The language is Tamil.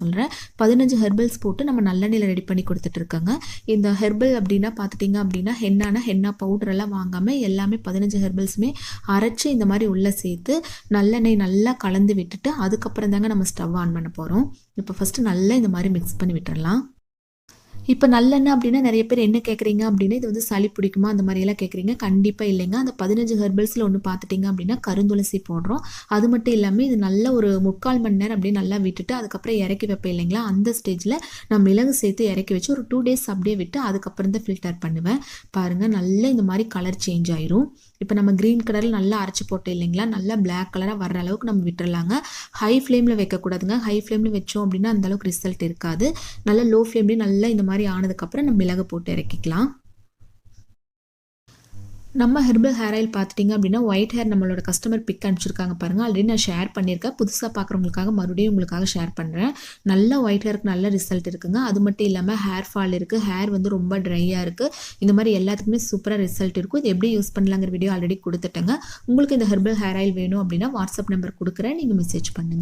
சொல்கிறேன். 15 ஹெர்பல்ஸ் போட்டு நம்ம நல்லெண்ணெயில் ரெடி பண்ணி கொடுத்துட்ருக்கோங்க. இந்த ஹெர்பல் அப்படின்னா பார்த்துட்டிங்க அப்படின்னா ஹென்னா பவுடரெல்லாம் வாங்காமல் எல்லாமே 15 ஹெர்பல்ஸுமே அரைச்சி இந்த மாதிரி உள்ளே சேர்த்து நல்லெண்ணெய் நல்லா கலந்து விட்டுட்டு அதுக்கப்புறம் தாங்க நம்ம ஸ்டவ் ஆன் பண்ண போகிறோம். இப்போ ஃபஸ்ட்டு நல்லா இந்த மாதிரி மிக்ஸ் பண்ணி விட்டுறலாம். இப்போ நல்லெண்ணெய் அப்படின்னா நிறைய பேர் என்ன கேட்குறீங்க அப்படின்னா இது வந்து சளி பிடிக்குமா அந்த மாதிரியெல்லாம் கேட்குறீங்க. கண்டிப்பாக இல்லைங்க. அந்த 15 ஹெர்பல்ஸில் ஒன்று பார்த்துட்டிங்க அப்படின்னா கருந்துளசி போடுறோம். அது மட்டும் இல்லாமல் இது நல்ல ஒரு 3/4 மணி நேரம் அப்படியே நல்லா விட்டுட்டு அதுக்கப்புறம் இறக்கி வைப்பேன் இல்லைங்களா, அந்த ஸ்டேஜில் நான் மிளகு சேர்த்து இறக்கி வச்சு ஒரு 2 டேஸ் அப்படியே விட்டு அதுக்கப்புறம் தான் ஃபில்டர் பண்ணுவேன். பாருங்கள் நல்லா இந்த மாதிரி கலர் சேஞ்ச் ஆயிரும். இப்போ நம்ம க்ரீன் கலரில் நல்லா அரைச்சி போட்டோம் இல்லைங்களா, நல்லா பிளாக் கலராக வர்ற அளவுக்கு நம்ம விட்டுறலாங்க. ஹை ஃப்ளேமில் வைக்கக்கூடாதுங்க. ஹை ஃப்ளேமில் வச்சோம் அப்படின்னா அந்தளவுக்கு ரிசல்ட் இருக்காது. நல்லா லோ ஃப்ளேம்லேயே நல்லா இந்த மாதிரி ஆனதுக்கப்புறம் நம்ம மிளகு போட்டு இறக்கிக்கலாம். நம்ம ஹெர்பல் ஹேர் ஆயில் பார்த்துட்டிங்க அப்படின்னா ஒயிட் ஹேர் நம்மளோட கஸ்டமர் பிக் அனுப்பிச்சிருக்காங்க பாருங்கள். ஆல்ரெடி நான் ஷேர் பண்ணியிருக்கேன். புதுசாக பார்க்குறவங்களுக்காக மறுபடியும் உங்களுக்காக ஷேர் பண்ணுறேன். நல்ல ஒயிட் ஹேருக்கு நல்ல ரிசல்ட் இருக்குங்க. அது மட்டும் இல்லாமல் ஹேர் ஃபால் இருக்குது, ஹேர் வந்து ரொம்ப ட்ரையாக இருக்குது, இந்த மாதிரி எல்லாத்துக்குமே சூப்பராக ரிசல்ட் இருக்கும். இது எப்படி யூஸ் பண்ணலாங்கிற வீடியோ ஆல்ரெடி கொடுத்துட்டேங்க. உங்களுக்கு இந்த ஹெர்பல் ஹேர் ஆயில் வேணும் அப்படின்னா வாட்ஸ்அப் நம்பர் கொடுக்குறேன், நீங்கள் மெசேஜ் பண்ணுங்கள்.